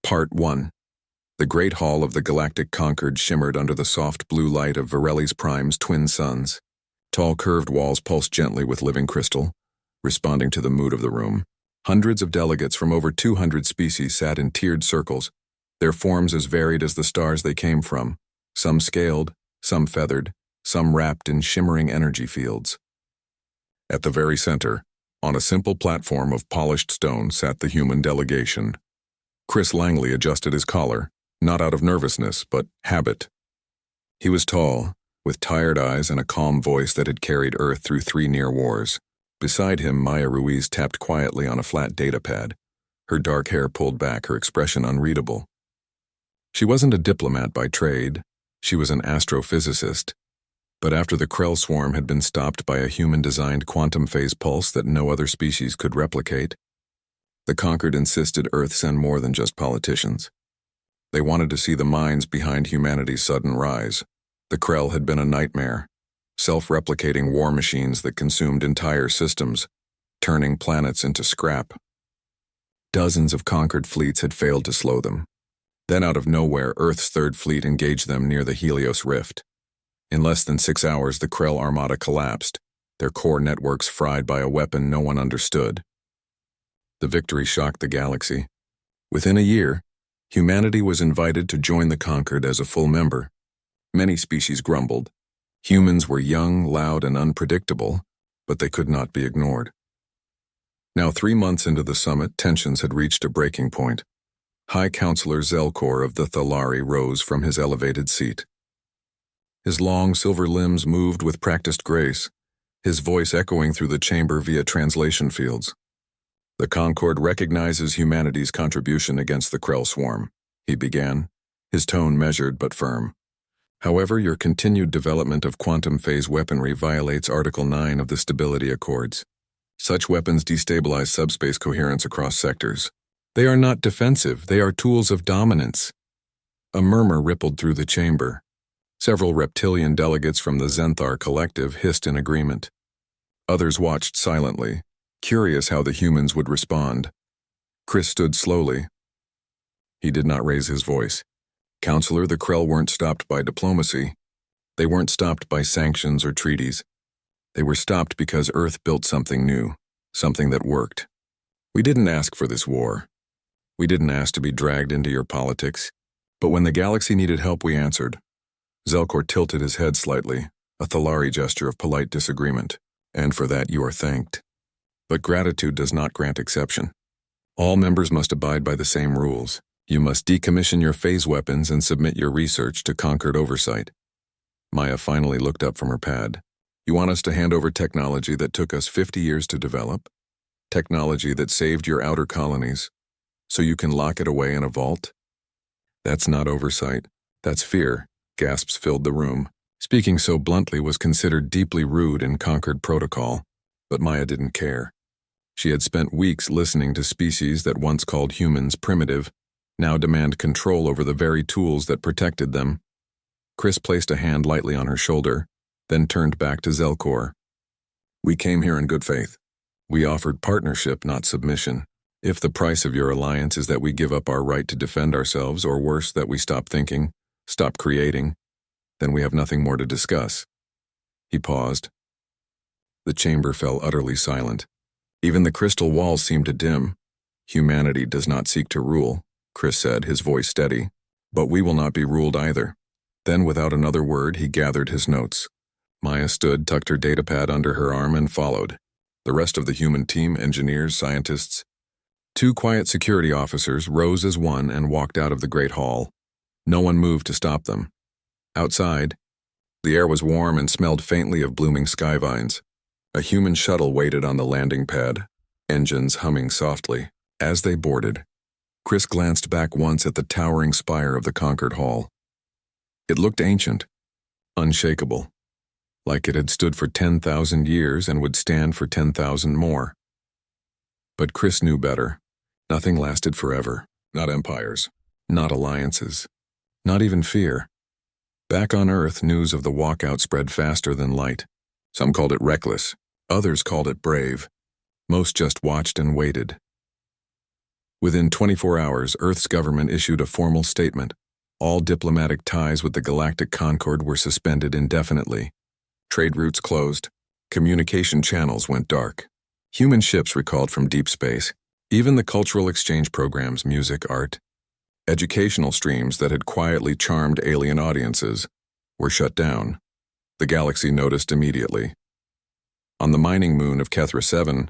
Part 1. The great hall of the Galactic Concord shimmered under the soft blue light of Varelli's Prime's twin suns. Tall curved walls pulsed gently with living crystal, responding to the mood of the room. Hundreds of delegates from over 200 species sat in tiered circles, their forms as varied as the stars they came from, some scaled, some feathered, some wrapped in shimmering energy fields. At the very center, on a simple platform of polished stone, sat the human delegation. Chris Langley adjusted his collar, not out of nervousness, but habit. He was tall, with tired eyes and a calm voice that had carried Earth through 3 near wars. Beside him, Maya Ruiz tapped quietly on a flat datapad, her dark hair pulled back, her expression unreadable. She wasn't a diplomat by trade, she was an astrophysicist. But after the Krell swarm had been stopped by a human-designed quantum phase pulse that no other species could replicate, the Concord insisted Earth send more than just politicians. They wanted to see the minds behind humanity's sudden rise. The Krell had been a nightmare, self-replicating war machines that consumed entire systems, turning planets into scrap. Dozens of Concord fleets had failed to slow them. Then out of nowhere, Earth's third fleet engaged them near the Helios Rift. In less than 6 hours, the Krell armada collapsed, their core networks fried by a weapon no one understood. The victory shocked the galaxy. Within a year, humanity was invited to join the Concord as a full member. Many species grumbled. Humans were young, loud, and unpredictable, but they could not be ignored. Now 3 months into the summit, tensions had reached a breaking point. High Counselor Zelkor of the Thalari rose from his elevated seat. His long silver limbs moved with practiced grace, his voice echoing through the chamber via translation fields. The Concord recognizes humanity's contribution against the Krell swarm, he began, his tone measured but firm. However, your continued development of quantum phase weaponry violates Article 9 of the Stability Accords. Such weapons destabilize subspace coherence across sectors. They are not defensive, they are tools of dominance. A murmur rippled through the chamber. Several reptilian delegates from the Zenthar Collective hissed in agreement. Others watched silently, curious how the humans would respond. Chris stood slowly. He did not raise his voice. Counselor, the Krell weren't stopped by diplomacy. They weren't stopped by sanctions or treaties. They were stopped because Earth built something new, something that worked. We didn't ask for this war. We didn't ask to be dragged into your politics. But when the galaxy needed help, we answered. Zelkor tilted his head slightly, a Thalari gesture of polite disagreement. And for that you are thanked. But gratitude does not grant exception. All members must abide by the same rules. You must decommission your phase weapons and submit your research to Concord oversight. Maya finally looked up from her pad. You want us to hand over technology that took us 50 years to develop? Technology that saved your outer colonies, so you can lock it away in a vault? That's not oversight. That's fear. Gasps filled the room. Speaking so bluntly was considered deeply rude in Concord protocol, but Maya didn't care. She had spent weeks listening to species that once called humans primitive, now demand control over the very tools that protected them. Chris placed a hand lightly on her shoulder, then turned back to Zelkor. We came here in good faith. We offered partnership, not submission. If the price of your alliance is that we give up our right to defend ourselves, or worse, that we stop thinking, stop creating, then we have nothing more to discuss. He paused. The chamber fell utterly silent. Even the crystal walls seemed to dim. Humanity does not seek to rule, Chris said, his voice steady. But we will not be ruled either. Then, without another word, he gathered his notes. Maya stood, tucked her datapad under her arm, and followed. The rest of the human team, engineers, scientists, 2 quiet security officers, rose as one and walked out of the great hall. No one moved to stop them. Outside, the air was warm and smelled faintly of blooming sky vines. A human shuttle waited on the landing pad, engines humming softly. As they boarded, Chris glanced back once at the towering spire of the Concord Hall. It looked ancient, unshakable, like it had stood for 10,000 years and would stand for 10,000 more. But Chris knew better. Nothing lasted forever. Not empires, not alliances, not even fear. Back on Earth, news of the walkout spread faster than light. Some called it reckless, others called it brave. Most just watched and waited. Within 24 hours, Earth's government issued a formal statement. All diplomatic ties with the Galactic Concord were suspended indefinitely. Trade routes closed. Communication channels went dark. Human ships recalled from deep space. Even the cultural exchange programs, music, art, educational streams that had quietly charmed alien audiences were shut down. The galaxy noticed immediately. On the mining moon of Kethra 7,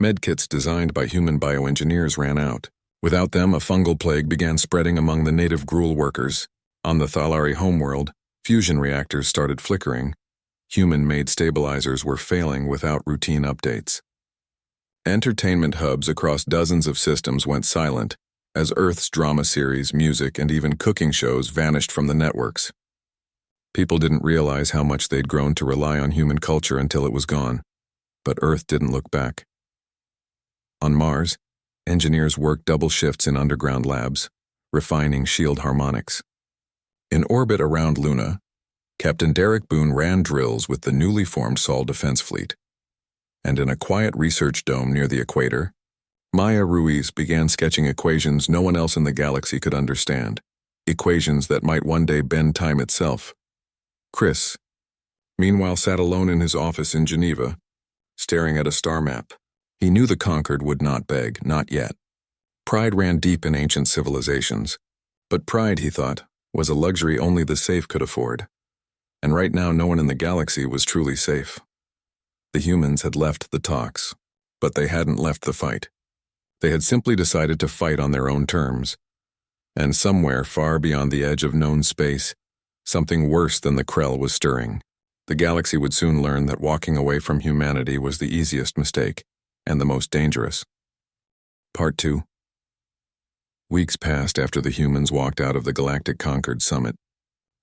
medkits designed by human bioengineers ran out. Without them, a fungal plague began spreading among the native gruel workers. On the Thalari homeworld, fusion reactors started flickering. Human-made stabilizers were failing without routine updates. Entertainment hubs across dozens of systems went silent as Earth's drama series, music, and even cooking shows vanished from the networks. People didn't realize how much they'd grown to rely on human culture until it was gone. But Earth didn't look back. On Mars, engineers worked double shifts in underground labs, refining shield harmonics. In orbit around Luna, Captain Derek Boone ran drills with the newly formed Sol Defense Fleet. And in a quiet research dome near the equator, Maya Ruiz began sketching equations no one else in the galaxy could understand, equations that might one day bend time itself. Chris, meanwhile, sat alone in his office in Geneva, staring at a star map. He knew the conquered would not beg, not yet. Pride ran deep in ancient civilizations. But pride, he thought, was a luxury only the safe could afford. And right now no one in the galaxy was truly safe. The humans had left the talks, but they hadn't left the fight. They had simply decided to fight on their own terms. And somewhere far beyond the edge of known space, something worse than the Krell was stirring. The galaxy would soon learn that walking away from humanity was the easiest mistake, and the most dangerous. Part 2. Weeks passed after the humans walked out of the Galactic Concord summit.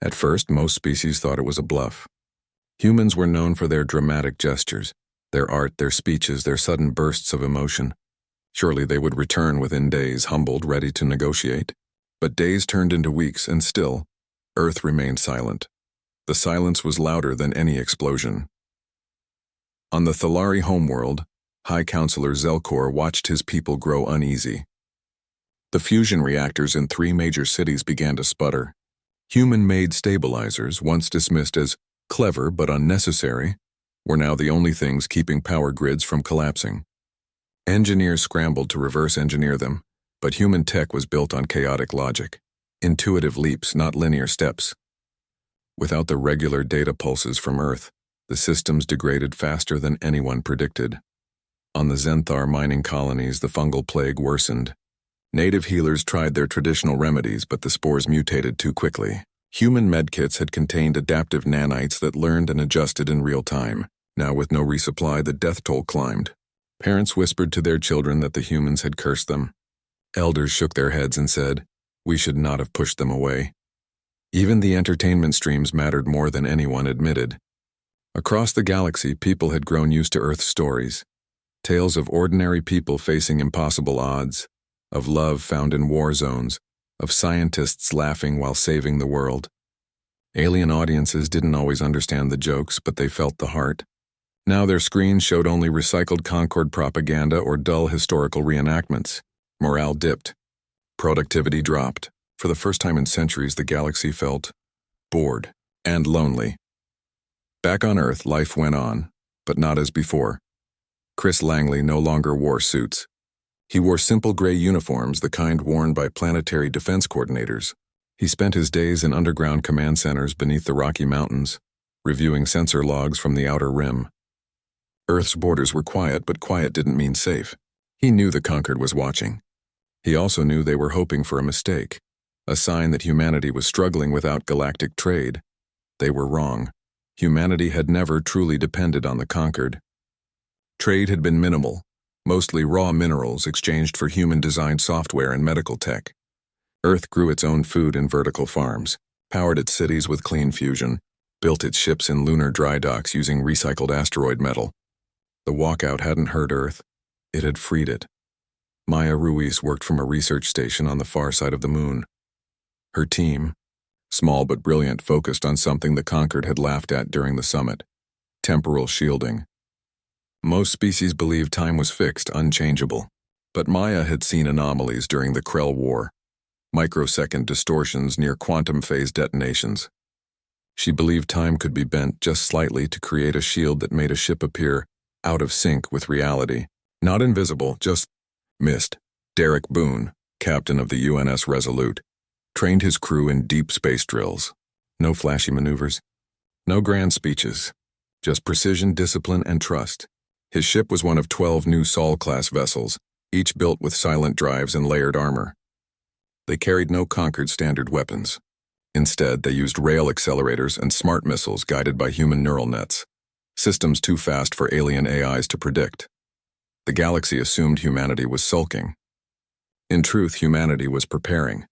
At first, most species thought it was a bluff. Humans were known for their dramatic gestures, their art, their speeches, their sudden bursts of emotion. Surely they would return within days, humbled, ready to negotiate. But days turned into weeks, and still, Earth remained silent. The silence was louder than any explosion. On the Thalari homeworld, High Counselor Zelkor watched his people grow uneasy. The fusion reactors in 3 major cities began to sputter. Human-made stabilizers, once dismissed as clever but unnecessary, were now the only things keeping power grids from collapsing. Engineers scrambled to reverse engineer them, but human tech was built on chaotic logic, intuitive leaps, not linear steps. Without the regular data pulses from Earth, the systems degraded faster than anyone predicted. On the Zenthar mining colonies, the fungal plague worsened. Native healers tried their traditional remedies, but the spores mutated too quickly. Human medkits had contained adaptive nanites that learned and adjusted in real time. Now, with no resupply, the death toll climbed. Parents whispered to their children that the humans had cursed them. Elders shook their heads and said, "We should not have pushed them away." Even the entertainment streams mattered more than anyone admitted. Across the galaxy, people had grown used to Earth's stories. Tales of ordinary people facing impossible odds, of love found in war zones, of scientists laughing while saving the world. Alien audiences didn't always understand the jokes, but they felt the heart. Now their screens showed only recycled Concord propaganda or dull historical reenactments. Morale dipped. Productivity dropped. For the first time in centuries, the galaxy felt bored and lonely. Back on Earth, life went on, but not as before. Chris Langley no longer wore suits. He wore simple gray uniforms, the kind worn by planetary defense coordinators. He spent his days in underground command centers beneath the Rocky Mountains, reviewing sensor logs from the outer rim. Earth's borders were quiet, but quiet didn't mean safe. He knew the Conquered was watching. He also knew they were hoping for a mistake, a sign that humanity was struggling without galactic trade. They were wrong. Humanity had never truly depended on the Conquered. Trade had been minimal, mostly raw minerals exchanged for human-designed software and medical tech. Earth grew its own food in vertical farms, powered its cities with clean fusion, built its ships in lunar dry docks using recycled asteroid metal. The walkout hadn't hurt Earth. It had freed it. Maya Ruiz worked from a research station on the far side of the moon. Her team, small but brilliant, focused on something the Conquered had laughed at during the summit: temporal shielding. Most species believed time was fixed, unchangeable. But Maya had seen anomalies during the Krell War, microsecond distortions near quantum phase detonations. She believed time could be bent just slightly to create a shield that made a ship appear out of sync with reality. Not invisible, just missed. Derek Boone, captain of the UNS Resolute, trained his crew in deep space drills. No flashy maneuvers, no grand speeches, just precision, discipline, and trust. His ship was one of 12 new Sol-class vessels, each built with silent drives and layered armor. They carried no Concord standard weapons. Instead, they used rail accelerators and smart missiles guided by human neural nets, systems too fast for alien AIs to predict. The galaxy assumed humanity was sulking. In truth, humanity was preparing.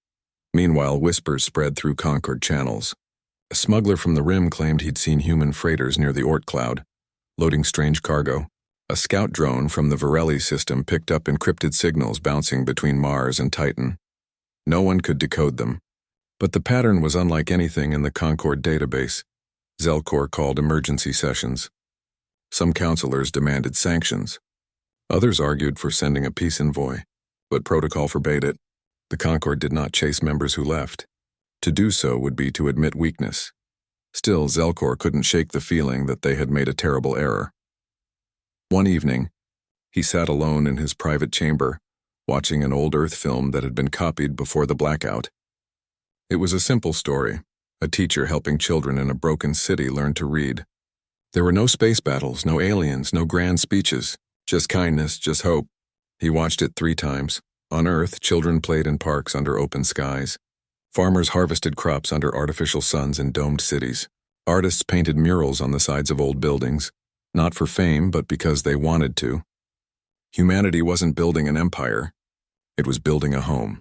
Meanwhile, whispers spread through Concord channels. A smuggler from the Rim claimed he'd seen human freighters near the Oort cloud, loading strange cargo. A scout drone from the Varelli system picked up encrypted signals bouncing between Mars and Titan. No one could decode them, but the pattern was unlike anything in the Concord database. Zelkor called emergency sessions. Some counselors demanded sanctions. Others argued for sending a peace envoy, but protocol forbade it. The Concord did not chase members who left. To do so would be to admit weakness. Still, Zelkor couldn't shake the feeling that they had made a terrible error. One evening, he sat alone in his private chamber, watching an old Earth film that had been copied before the blackout. It was a simple story, a teacher helping children in a broken city learn to read. There were no space battles, no aliens, no grand speeches, just kindness, just hope. He watched it 3 times. On Earth, children played in parks under open skies. Farmers harvested crops under artificial suns in domed cities. Artists painted murals on the sides of old buildings, not for fame, but because they wanted to. Humanity wasn't building an empire. It was building a home.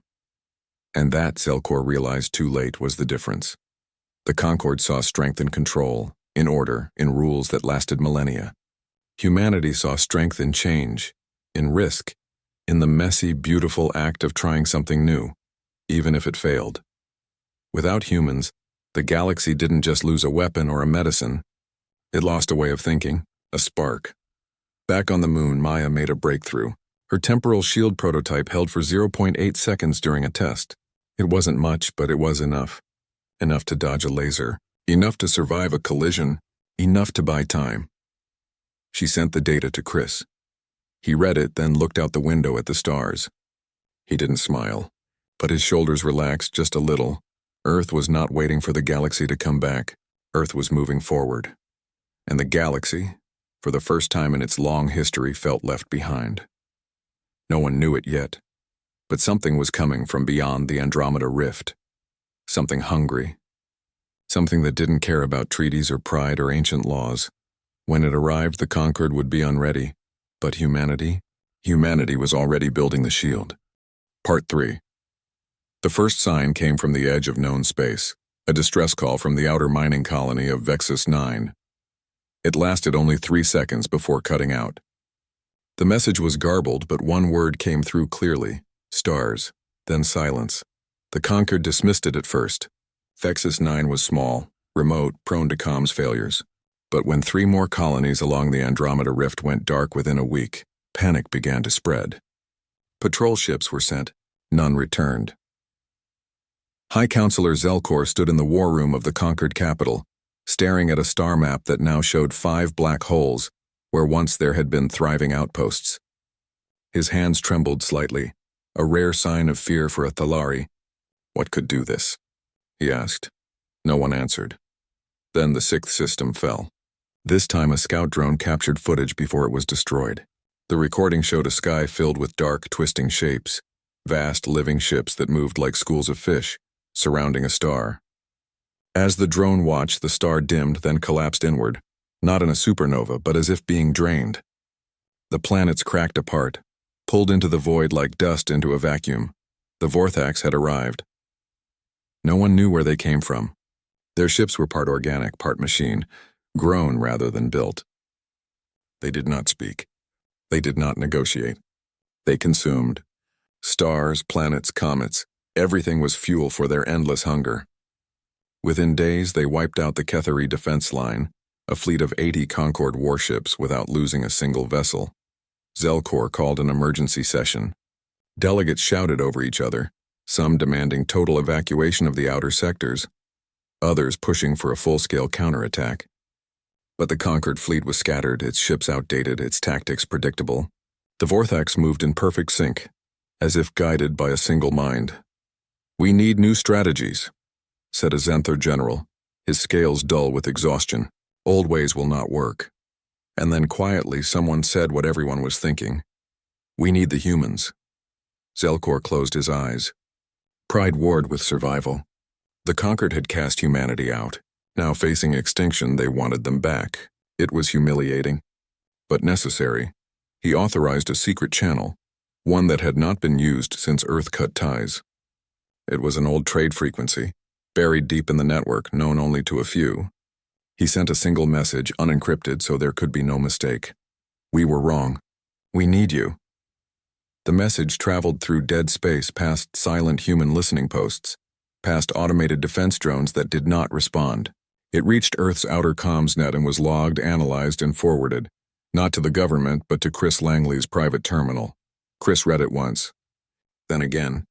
And that, Zelkor realized too late, was the difference. The Concord saw strength in control, in order, in rules that lasted millennia. Humanity saw strength in change, in risk, in the messy, beautiful act of trying something new, even if it failed. Without humans, the galaxy didn't just lose a weapon or a medicine. It lost a way of thinking, a spark. Back on the moon, Maya made a breakthrough. Her temporal shield prototype held for 0.8 seconds during a test. It wasn't much, but it was enough. Enough to dodge a laser, enough to survive a collision, enough to buy time. She sent the data to Chris. He read it, then looked out the window at the stars. He didn't smile, but his shoulders relaxed just a little. Earth was not waiting for the galaxy to come back. Earth was moving forward. And the galaxy, for the first time in its long history, felt left behind. No one knew it yet, but something was coming from beyond the Andromeda Rift. Something hungry. Something that didn't care about treaties or pride or ancient laws. When it arrived, the Concord would be unready. But humanity was already building the shield. Part 3. The first sign came from the edge of known space, a distress call from the outer mining colony of Vexus 9. It lasted only 3 seconds before cutting out. The message was garbled, but one word came through clearly: stars, then silence. The Concord dismissed it at first. Vexus 9 was small, remote, prone to comms failures. But when 3 more colonies along the Andromeda Rift went dark within a week, panic began to spread. Patrol ships were sent. None returned. High Counselor Zelkor stood in the war room of the conquered capital, staring at a star map that now showed 5 black holes, where once there had been thriving outposts. His hands trembled slightly, a rare sign of fear for a Thalari. What could do this? He asked. No one answered. Then the 6th system fell. This time a scout drone captured footage before it was destroyed. The recording showed a sky filled with dark, twisting shapes, vast living ships that moved like schools of fish, surrounding a star. As the drone watched, the star dimmed, then collapsed inward, not in a supernova, but as if being drained. The planets cracked apart, pulled into the void like dust into a vacuum. The Vorthax had arrived. No one knew where they came from. Their ships were part organic, part machine, grown rather than built. They did not speak. They did not negotiate. They consumed. Stars, planets, comets, everything was fuel for their endless hunger. Within days, they wiped out the Kethari defense line, a fleet of 80 Concord warships without losing a single vessel. Zelkor called an emergency session. Delegates shouted over each other, some demanding total evacuation of the outer sectors, others pushing for a full-scale counterattack. But the conquered fleet was scattered, its ships outdated, its tactics predictable. The Vorthax moved in perfect sync, as if guided by a single mind. "We need new strategies," said a Xanthar general, his scales dull with exhaustion. "Old ways will not work." And then quietly someone said what everyone was thinking. "We need the humans." Zelkor closed his eyes. Pride warred with survival. The conquered had cast humanity out. Now facing extinction, they wanted them back. It was humiliating, but necessary. He authorized a secret channel, one that had not been used since Earth cut ties. It was an old trade frequency, buried deep in the network, known only to a few. He sent a single message, unencrypted, so there could be no mistake. "We were wrong. We need you." The message traveled through dead space, past silent human listening posts, past automated defense drones that did not respond. It reached Earth's outer comms net and was logged, analyzed, and forwarded, not to the government, but to Chris Langley's private terminal. Chris read it once, then again.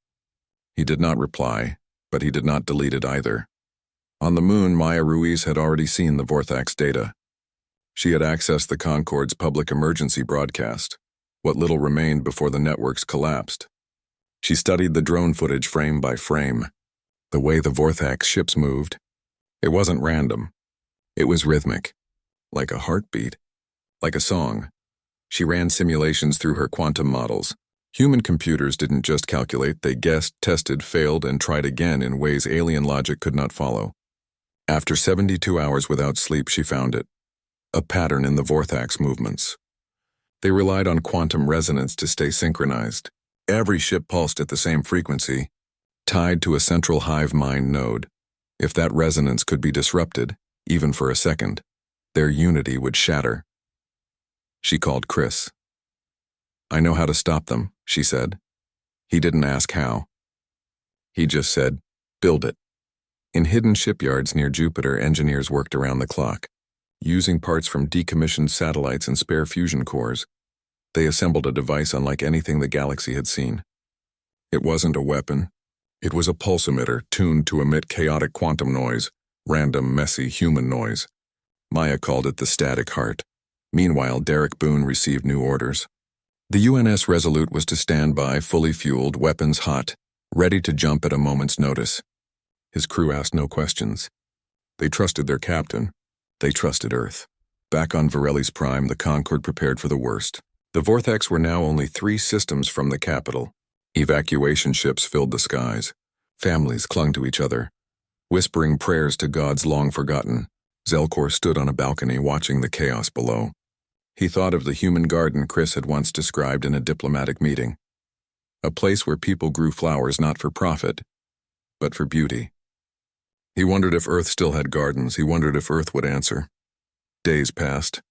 He did not reply, but he did not delete it either. On the moon, Maya Ruiz had already seen the Vorthax data. She had accessed the Concorde's public emergency broadcast, what little remained before the networks collapsed. She studied the drone footage frame by frame. The way the Vorthax ships moved, it wasn't random. It was rhythmic, like a heartbeat, like a song. She ran simulations through her quantum models. Human computers didn't just calculate, they guessed, tested, failed, and tried again in ways alien logic could not follow. After 72 hours without sleep, she found it. A pattern in the Vorthax movements. They relied on quantum resonance to stay synchronized. Every ship pulsed at the same frequency, tied to a central hive mind node. If that resonance could be disrupted, even for a second, their unity would shatter. She called Chris. "I know how to stop them," she said. He didn't ask how. He just said, "Build it." In hidden shipyards near Jupiter, engineers worked around the clock. Using parts from decommissioned satellites and spare fusion cores, they assembled a device unlike anything the galaxy had seen. It wasn't a weapon. It was a pulse emitter tuned to emit chaotic quantum noise, random, messy human noise. Maya called it the static heart. Meanwhile, Derek Boone received new orders. The UNS Resolute was to stand by, fully fueled, weapons hot, ready to jump at a moment's notice. His crew asked no questions. They trusted their captain. They trusted Earth. Back on Varelli's Prime, the Concorde prepared for the worst. The Vorthax were now only 3 systems from the capital. Evacuation ships filled the skies. Families clung to each other, whispering prayers to gods long forgotten. Zelkor stood on a balcony watching the chaos below. He thought of the human garden Chris had once described in a diplomatic meeting. A place where people grew flowers not for profit, but for beauty. He wondered if Earth still had gardens. He wondered if Earth would answer. Days passed.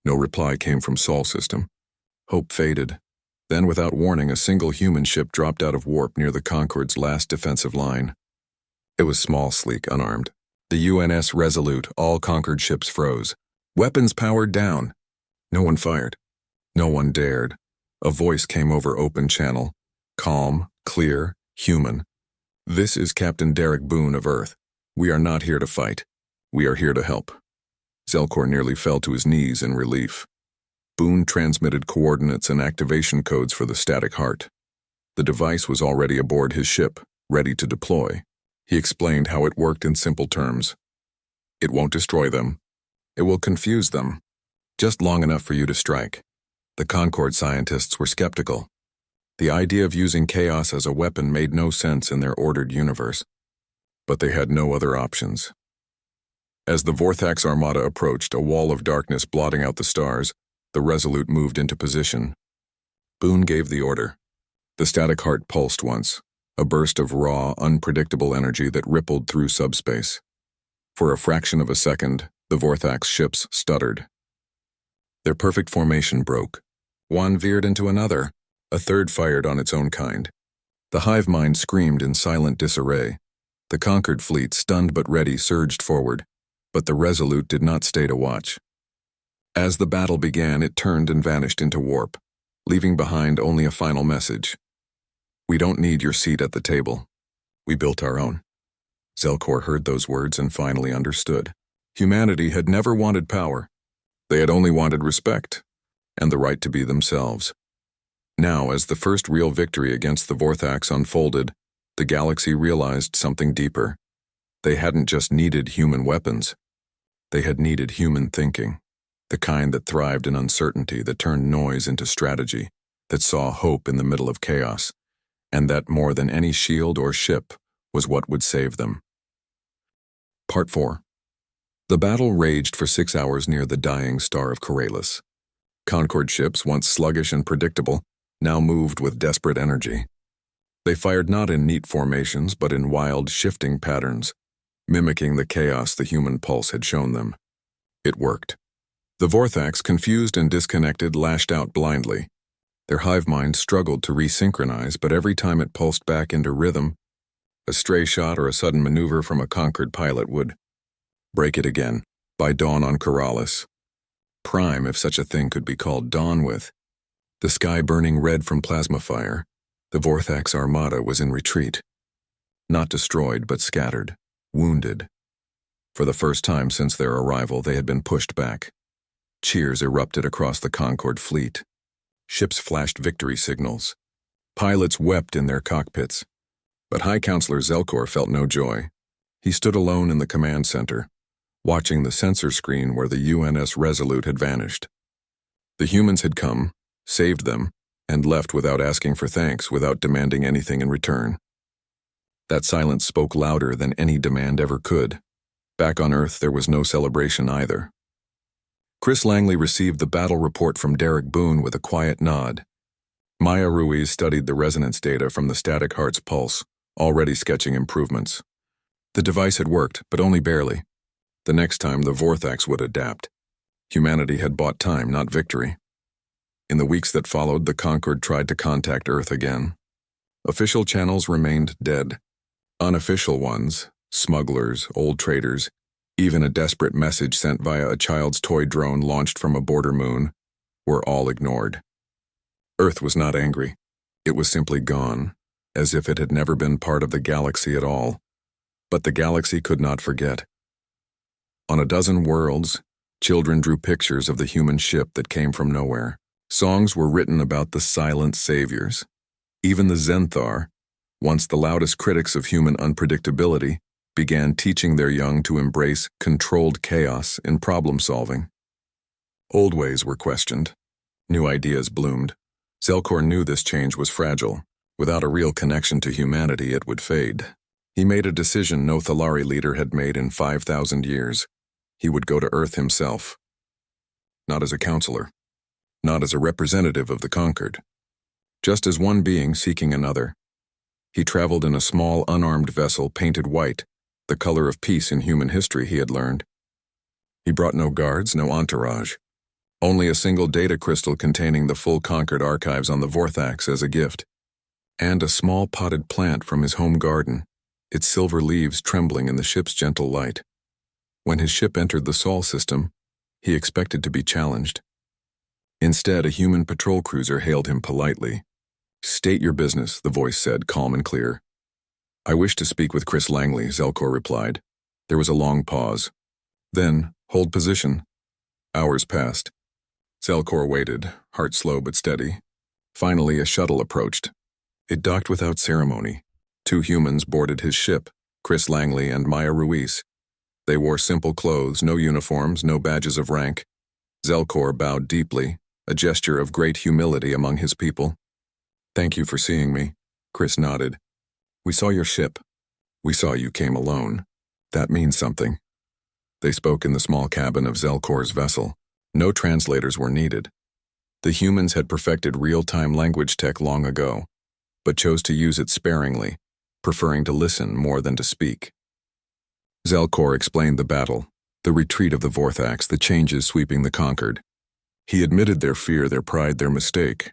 No reply came from Sol system. Hope faded. Then, without warning, a single human ship dropped out of warp near the Concorde's last defensive line. It was small, sleek, unarmed. The UNS Resolute, all conquered ships froze. Weapons powered down. No one fired. No one dared. A voice came over open channel. Calm, clear, human. "This is Captain Derek Boone of Earth. We are not here to fight. We are here to help." Zelkor nearly fell to his knees in relief. Boone transmitted coordinates and activation codes for the static heart. The device was already aboard his ship, ready to deploy. He explained how it worked in simple terms. "It won't destroy them. It will confuse them. Just long enough for you to strike." The Concorde scientists were skeptical. The idea of using chaos as a weapon made no sense in their ordered universe. But they had no other options. As the Vorthax armada approached, a wall of darkness blotting out the stars, the Resolute moved into position. Boone gave the order. The static heart pulsed once, a burst of raw, unpredictable energy that rippled through subspace. For a fraction of a second, the Vorthax ships stuttered. Their perfect formation broke. One veered into another. A third fired on its own kind. The hive mind screamed in silent disarray. The conquered fleet, stunned but ready, surged forward, but the Resolute did not stay to watch. As the battle began, it turned and vanished into warp, leaving behind only a final message. We don't need your seat at the table. We built our own. Zelkor heard those words and finally understood. Humanity had never wanted power. They had only wanted respect and the right to be themselves. Now, as the first real victory against the Vorthax unfolded, the galaxy realized something deeper. They hadn't just needed human weapons. They had needed human thinking, the kind that thrived in uncertainty, that turned noise into strategy, that saw hope in the middle of chaos, and that, more than any shield or ship, was what would save them. Part 4. The battle raged for 6 hours near the dying star of Corellis. Concord ships, once sluggish and predictable, now moved with desperate energy. They fired not in neat formations, but in wild, shifting patterns, mimicking the chaos the human pulse had shown them. It worked. The Vorthax, confused and disconnected, lashed out blindly. Their hive mind struggled to resynchronize, but every time it pulsed back into rhythm, a stray shot or a sudden maneuver from a conquered pilot would break it again, by dawn on Corellis. Prime, if such a thing could be called dawn, with the sky burning red from plasma fire, the Vorthax armada was in retreat. Not destroyed, but scattered, wounded. For the first time since their arrival, they had been pushed back. Cheers erupted across the Concord fleet. Ships flashed victory signals. Pilots wept in their cockpits. But High Counselor Zelkor felt no joy. He stood alone in the command center, watching the sensor screen where the UNS Resolute had vanished. The humans had come, saved them, and left without asking for thanks, without demanding anything in return. That silence spoke louder than any demand ever could. Back on Earth, there was no celebration either. Chris Langley received the battle report from Derek Boone with a quiet nod. Maya Ruiz studied the resonance data from the static heart's pulse, already sketching improvements. The device had worked, but only barely. The next time, the Vorthax would adapt. Humanity had bought time, not victory. In the weeks that followed, the Concord tried to contact Earth again. Official channels remained dead. Unofficial ones, smugglers, old traders, even a desperate message sent via a child's toy drone launched from a border moon, were all ignored. Earth was not angry. It was simply gone, as if it had never been part of the galaxy at all. But the galaxy could not forget. On a dozen worlds, children drew pictures of the human ship that came from nowhere. Songs were written about the silent saviors. Even the Zenthar, once the loudest critics of human unpredictability, began teaching their young to embrace controlled chaos in problem-solving. Old ways were questioned. New ideas bloomed. Zelkor knew this change was fragile. Without a real connection to humanity, it would fade. He made a decision no Thalari leader had made in 5,000 years. He would go to Earth himself. Not as a counselor. Not as a representative of the conquered. Just as one being seeking another. He traveled in a small, unarmed vessel painted white, the color of peace in human history, he had learned. He brought no guards, no entourage. Only a single data crystal containing the full Conquered archives on the Vorthax as a gift. And a small potted plant from his home garden, its silver leaves trembling in the ship's gentle light. When his ship entered the Sol system, he expected to be challenged. Instead, a human patrol cruiser hailed him politely. "State your business," the voice said, calm and clear. "I wish to speak with Chris Langley," Zelkor replied. There was a long pause. Then, "Hold position." Hours passed. Zelkor waited, heart slow but steady. Finally, a shuttle approached. It docked without ceremony. 2 humans boarded his ship, Chris Langley and Maya Ruiz. They wore simple clothes, no uniforms, no badges of rank. Zelkor bowed deeply, a gesture of great humility among his people. "Thank you for seeing me," Chris nodded. "We saw your ship. We saw you came alone. That means something." They spoke in the small cabin of Zelkor's vessel. No translators were needed. The humans had perfected real-time language tech long ago, but chose to use it sparingly, preferring to listen more than to speak. Zelkor explained the battle, the retreat of the Vorthax, the changes sweeping the conquered. He admitted their fear, their pride, their mistake.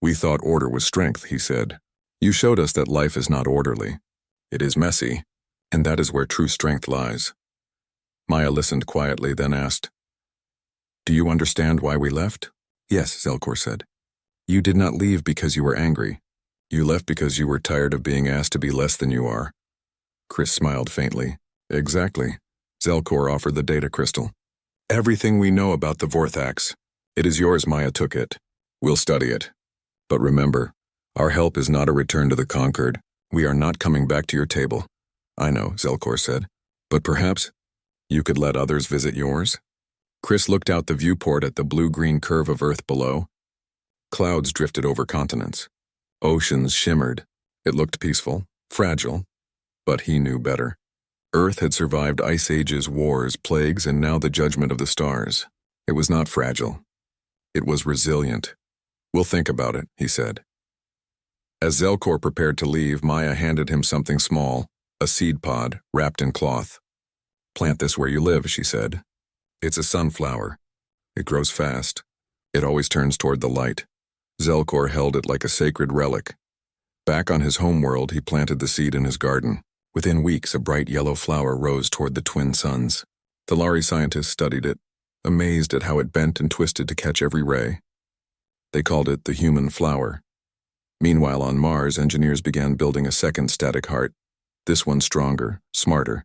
"We thought order was strength," he said. "You showed us that life is not orderly. It is messy, and that is where true strength lies." Maya listened quietly, then asked, "Do you understand why we left?" "Yes," Zelkor said. "You did not leave because you were angry. You left because you were tired of being asked to be less than you are. Chris smiled faintly. Exactly. Zelkor offered the data crystal. Everything we know about the Vorthax. It is yours, Maya took it. We'll study it. But remember, our help is not a return to the conquered. We are not coming back to your table. I know, Zelkor said. But perhaps you could let others visit yours? Chris looked out the viewport at the blue-green curve of Earth below. Clouds drifted over continents. Oceans shimmered. It looked peaceful, fragile, but he knew better. Earth had survived ice ages, wars, plagues, and now the judgment of the stars. It was not fragile. It was resilient. We'll think about it, he said. As Zelkor prepared to leave, Maya handed him something small, a seed pod wrapped in cloth. Plant this where you live, she said. It's a sunflower. It grows fast. It always turns toward the light. Zelkor held it like a sacred relic. Back on his homeworld, he planted the seed in his garden. Within weeks, a bright yellow flower rose toward the twin suns. The Lari scientists studied it, amazed at how it bent and twisted to catch every ray. They called it the human flower. Meanwhile, on Mars, engineers began building a second static heart, this one stronger, smarter.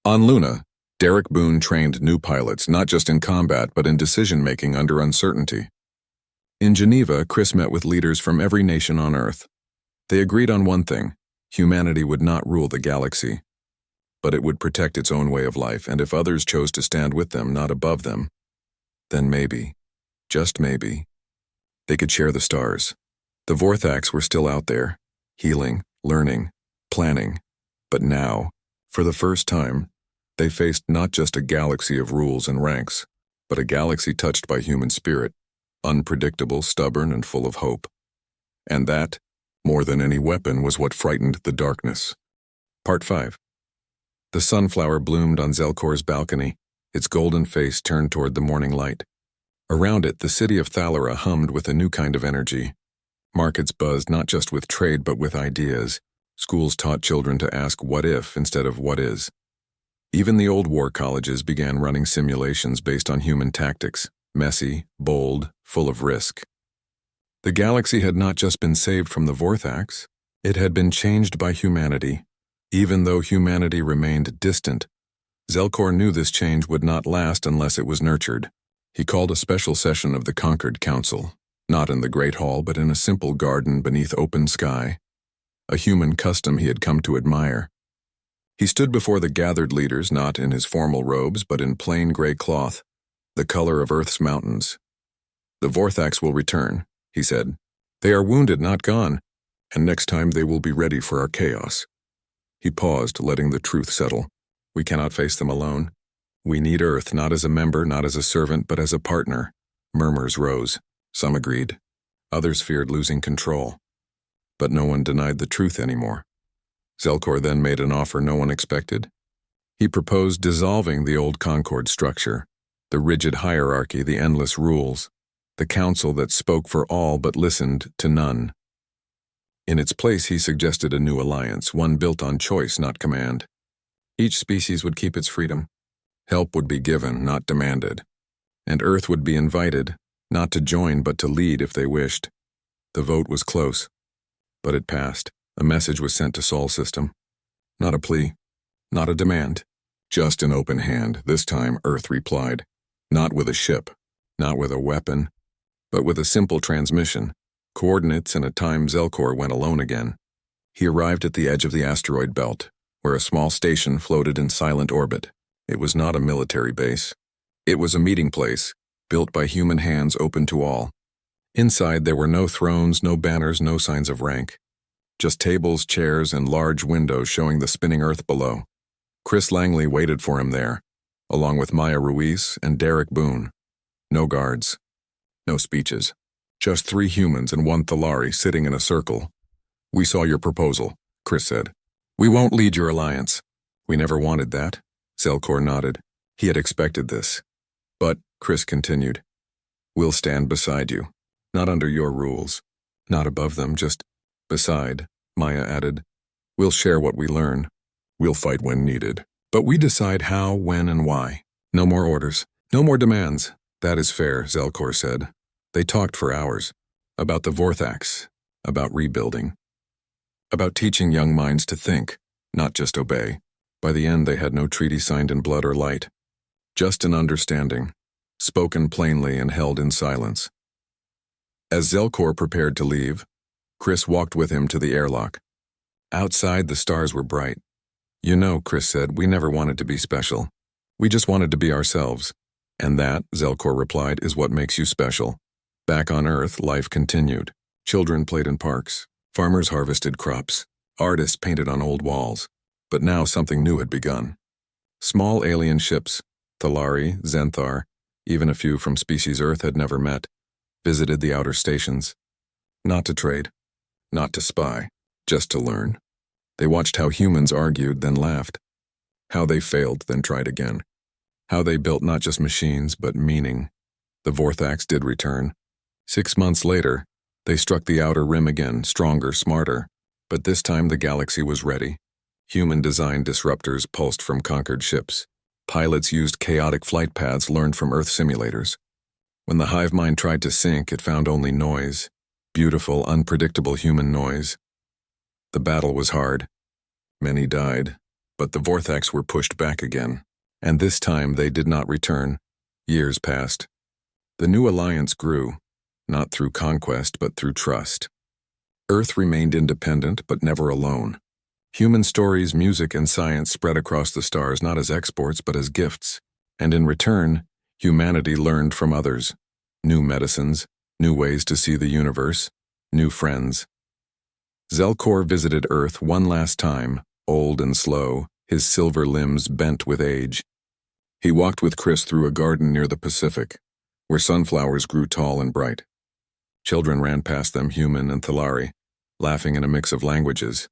On Luna, Derek Boone trained new pilots, not just in combat, but in decision-making under uncertainty. In Geneva, Chris met with leaders from every nation on Earth. They agreed on one thing: humanity would not rule the galaxy, but it would protect its own way of life, and if others chose to stand with them, not above them, then maybe, just maybe, they could share the stars. The Vorthax were still out there, healing, learning, planning, but now, for the first time, they faced not just a galaxy of rules and ranks, but a galaxy touched by human spirit, unpredictable, stubborn, and full of hope. And that, more than any weapon, was what frightened the darkness. Part 5. The sunflower bloomed on Zelkor's balcony, its golden face turned toward the morning light. Around it, the city of Thalera hummed with a new kind of energy. Markets buzzed not just with trade but with ideas. Schools taught children to ask what if instead of what is. Even the old war colleges began running simulations based on human tactics, messy, bold, full of risk. The galaxy had not just been saved from the Vorthax, it had been changed by humanity. Even though humanity remained distant, Zelkor knew this change would not last unless it was nurtured. He called a special session of the Conquered Council, not in the Great Hall but in a simple garden beneath open sky, a human custom he had come to admire. He stood before the gathered leaders not in his formal robes but in plain gray cloth, the color of Earth's mountains. The Vorthax will return, he said. They are wounded, not gone, and next time they will be ready for our chaos. He paused, letting the truth settle. We cannot face them alone. We need Earth, not as a member, not as a servant, but as a partner. Murmurs rose. Some agreed. Others feared losing control. But no one denied the truth anymore. Zelkor then made an offer no one expected. He proposed dissolving the old Concord structure, the rigid hierarchy, the endless rules, the council that spoke for all but listened to none. In its place, he suggested a new alliance, one built on choice, not command. Each species would keep its freedom. Help would be given, not demanded. And Earth would be invited, not to join but to lead if they wished. The vote was close, but it passed. A message was sent to Sol System. Not a plea, not a demand, just an open hand. This time, Earth replied. Not with a ship, not with a weapon, but with a simple transmission, coordinates and a time. Zelkor went alone again. He arrived at the edge of the asteroid belt, where a small station floated in silent orbit. It was not a military base. It was a meeting place, built by human hands open to all. Inside there were no thrones, no banners, no signs of rank. Just tables, chairs, and large windows showing the spinning Earth below. Chris Langley waited for him there, along with Maya Ruiz and Derek Boone. No guards. No speeches. Just 3 humans and 1 Thalari sitting in a circle. We saw your proposal, Chris said. We won't lead your alliance. We never wanted that. Zelkor nodded. He had expected this. But, Chris continued, we'll stand beside you. Not under your rules. Not above them, just beside, Maya added. We'll share what we learn. We'll fight when needed. But we decide how, when, and why. No more orders. No more demands. That is fair, Zelkor said. They talked for hours. About the Vorthax. about rebuilding, about teaching young minds to think, not just obey. By the end, they had no treaty signed in blood or light, just an understanding, spoken plainly and held in silence. As Zelkor prepared to leave, Chris walked with him to the airlock. Outside, the stars were bright. "You know," Chris said, "we never wanted to be special. We just wanted to be ourselves. And that," Zelkor replied, "is what makes you special." Back on Earth, life continued. Children played in parks. Farmers harvested crops. Artists painted on old walls. But now something new had begun. Small alien ships, Thalari, Zenthar, even a few from species Earth had never met, visited the outer stations. Not to trade, not to spy, just to learn. They watched how humans argued, then laughed. How they failed, then tried again. How they built not just machines, but meaning. The Vorthax did return. 6 months later, they struck the outer rim again, stronger, smarter. But this time the galaxy was ready. Human-designed disruptors pulsed from conquered ships. Pilots used chaotic flight paths learned from Earth simulators. When the hive mind tried to sink, it found only noise. Beautiful, unpredictable human noise. The battle was hard. Many died, but the Vorthax were pushed back again. And this time they did not return. Years passed. The new alliance grew, not through conquest, but through trust. Earth remained independent, but never alone. Human stories, music, and science spread across the stars not as exports, but as gifts. And in return, humanity learned from others. New medicines, new ways to see the universe, new friends. Zelkor visited Earth one last time, old and slow, his silver limbs bent with age. He walked with Chris through a garden near the Pacific, where sunflowers grew tall and bright. Children ran past them, human and Thalari, laughing in a mix of languages.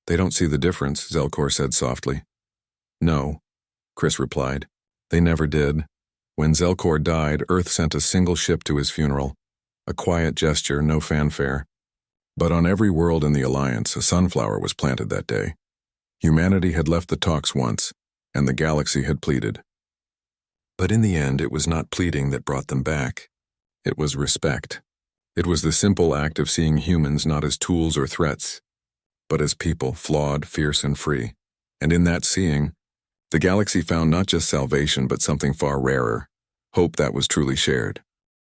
"They don't see the difference," Zelkor said softly. "No," Chris replied. "They never did. When Zelkor died, Earth sent a single ship to his funeral. A quiet gesture, no fanfare. But on every world in the Alliance, a sunflower was planted that day. Humanity had left the talks once, and the galaxy had pleaded. But in the end, it was not pleading that brought them back. It was respect. It was the simple act of seeing humans not as tools or threats, but as people, flawed, fierce, and free. And in that seeing, the galaxy found not just salvation, but something far rarer, hope that was truly shared.